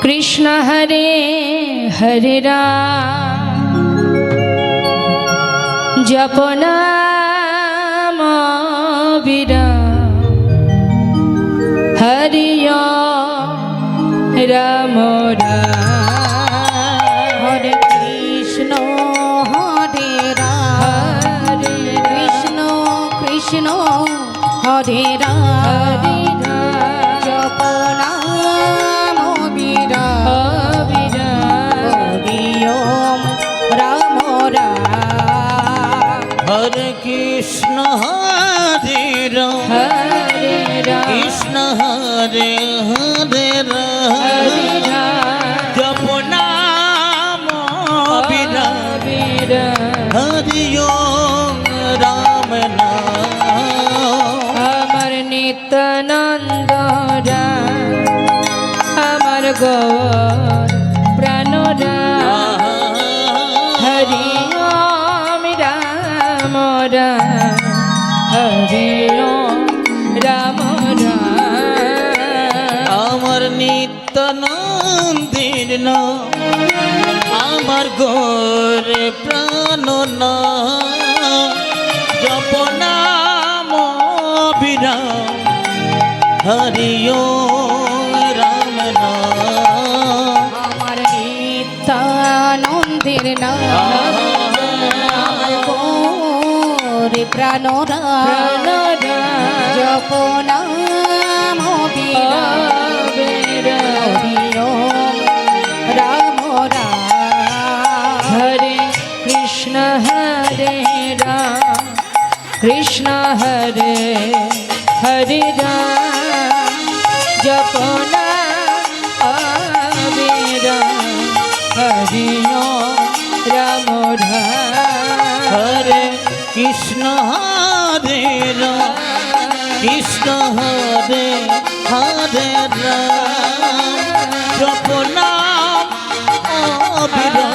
कृष्ण हरे हरे राम जप नाम विराम हरि राम राम हरे कृष्ण कृष्ण कृष्ण हरे राम जप नाम विराम हरि ओम राम राम हरे कृष्ण हरे राम कृष्ण हरे हरे राम जप नाम विराम हरि ओम राम नाम अमर नित्यानंद अमर गौर प्राण हरि ओम राम राम हरि ओम राम राम अमर नित्यानंदीर नाम আমার গোরে প্রাণ জপ নাম বিরাম হরি ওম রাম নাম আমার নিত্যানন্দের নাম আমার গৌরে প্রাণ জপ নাম বিরাম হরি ওম রাম রাম हरे कृष्ण राम कृष्ण हरे हरे राम जप नाम विराम हरि ओम राम राम हरे कृष्ण हरे राम कृष्ण हरे हरे राम जप नाम विराम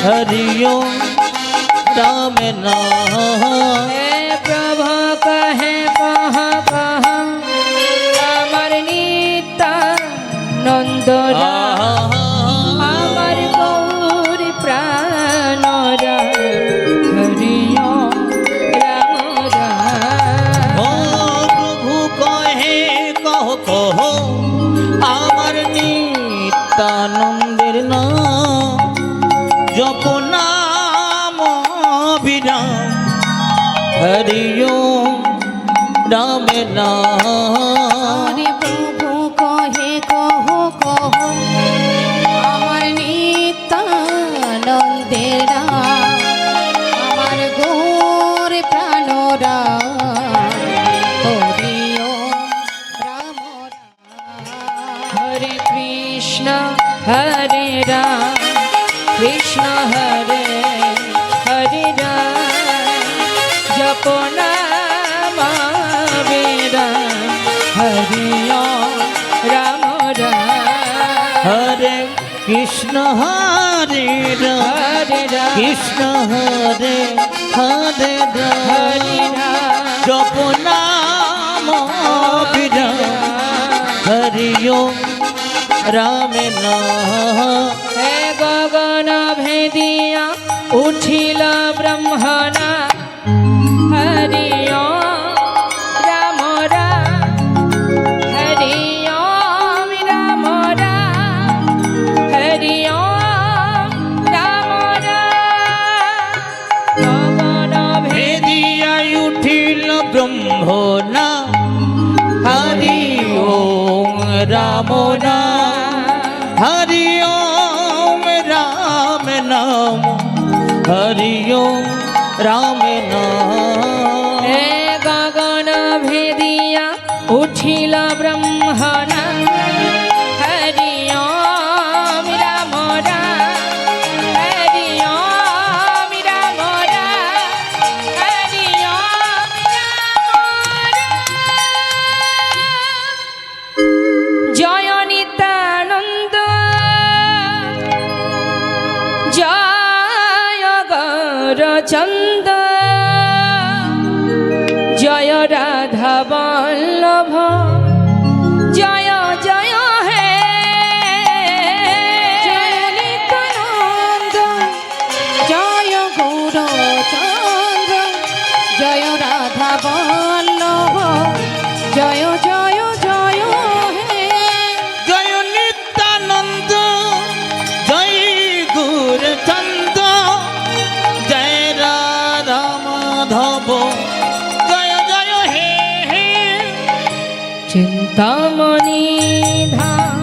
हरि ओम राम नाम प्रभु कहे कह कह अमर नित्यानंद अमर गौर प्राण हरि ओम राम राम ओ प्रभु कहे कहो कहो अमर नित्यानंदेर नाम जप नाम विराम हरि ओम राम नाम हरे प्रभु कहे कहो कहो আমার নিত্যানন্দের নাম আমার গৌর প্রাণ হরি ওম রাম हरे कृष्ण हरे राम कृष्ण हरे हरे राम जप नाम विराम हरि ओम राम राम हरे कृष्ण हरे राम हरे राम कृष्ण हरे हरे हरि राम राम जप नाम विराम हरि ओम राम नाम हे गगन भेदिया उठिल ब्रह्मणा हरि ओम राम राम हरि ओम राम राम हरि ओम राम राम गगन भेदिया उठिल ब्रह्मणा हरि ओम राम नाम हरि ओम राम नाम हरि ओम राम नाम हे गगन भेदिया उठिल ब्रह्मणा हरि ओम राम राम हरि ओम राम राम हरि ओम राम राम जय नित्यानंद जय गौरचंद जय राधा वल्लभ जय जय हे ধমনী ধাম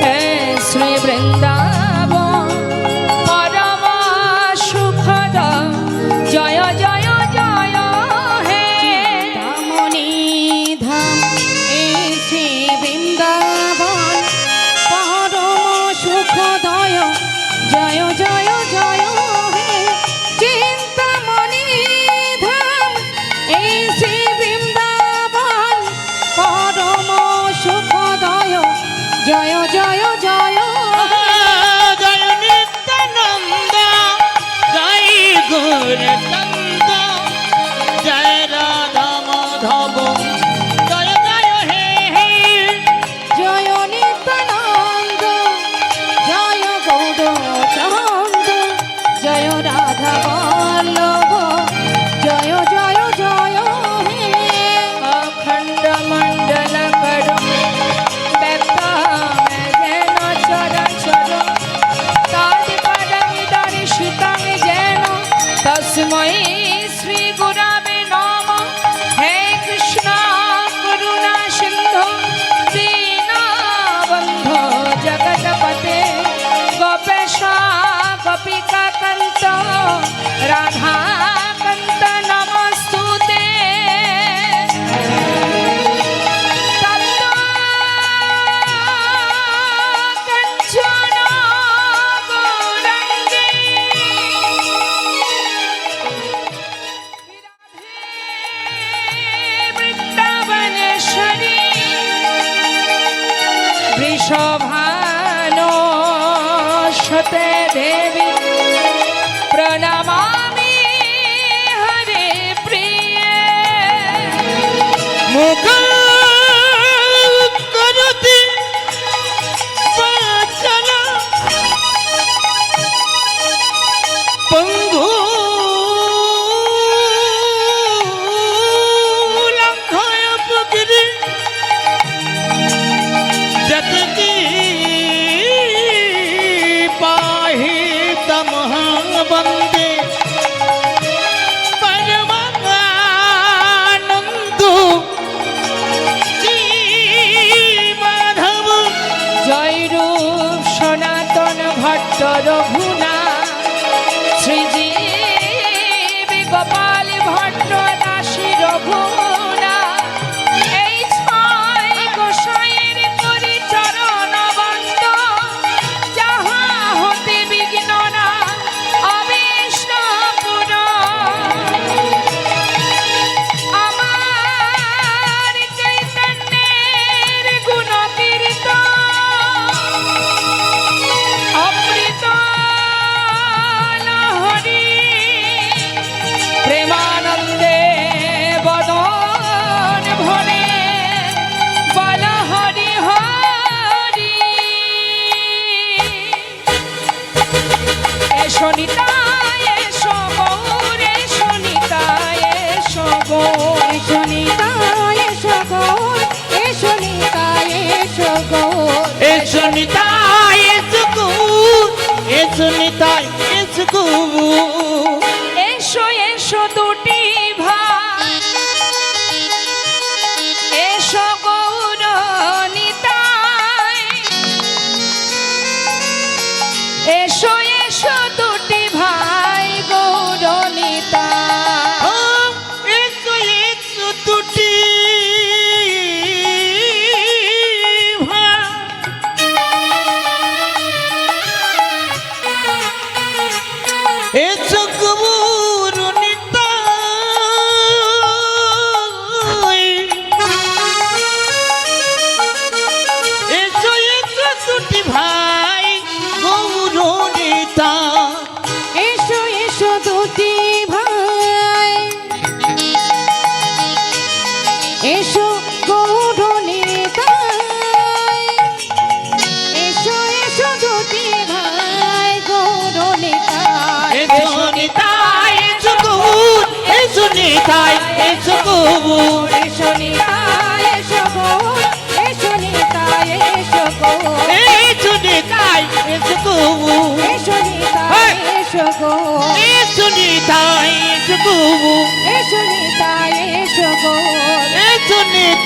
হে শ্রী বৃন্দাবন পরম সুখদ জয় জয় জয় হে দামনি ধাম এই শ্রী বৃন্দাবন পরম সুখদয় জয় জয় জয় হে চিন্তামণি ধাম এই শ্রী বৃন্দাবন পরম সুখদয় জয় জয় জয় জয় নিত্যানন্দ জয় গৌরচন্দ জয় রাধা মাধব জয় জয় হে হে জয় নিত্যানন্দ জয় গৌরচন্দ জয় রাধা বল্লভ জয় জয় জয় হে অখণ্ড মণ্ডল করো ব্যক্ত যেন চরাচর তাদ পদং দর্শিতং যেন তস্मै শ্রী গুরবে নমঃ হে কৃষ্ণ করুণা সিন্ধু দীনবন্ধো জগৎপতে গোপেশ গোপিকা কান্ত রাধা কান্ত নমস্তুতে তপ্ত কাঞ্চন গৌরাঙ্গে বৃন্দাবনেশ্বরী বৃষভানুসুতে দেবী প্রণমামি হরে প্রিয়ে মুখং করতি বাচল পঙ্গু লঙ্ঘয় পুগিরি জগতি পাহি তমহং বন্দে পরমানন্দ শ্রী মাধব জয়রূপ সনাতন ভট্ট রঘুনা শ্রীজীব গোপাল ভট্ট দাসী রঘুনা এই ছয় গোসাইয়ের করি চরণ বন্দ যাহা হতে বিঘ্ন না অবিষ্ণ পুর আমার চৈতন্যের গুণ কীর্তন অমৃত লহরী প্রেমানন্দে বদন ভরে বল হরি হরি এসো নিতাই এসো গৌর এসো নিতাই এসো গৌর এসো নিতাই এসো গৌর এসো নিতাই এসো গৌর এসো নিতাই এসো গৌর এসো নিতাই এসো গৌর এসো এসো দুটি ভাই এসো গৌর নিতাই এসো এসো দুটি ভাই গৌর নিতাই এসো এসো দুটি এসো গৌর নিতাই এসো এসো দুটি ভাই গৌর নিতাই এসো এসো দুটি ভাই এসো গৌর নিতাই এসো এসো দুটি ভাই গৌর নিতাই এসো নিতাই এসো গৌর এসো নিতাই এসো গৌর এসো নিতাই এসো গৌর এসো নিতাই এসো গৌর এসো নিতাই এসো গৌর এসো নিতাই এসো গৌর এসো নিতাই এসো গৌর এসো নিতাই এসো গৌর এসো নিতাই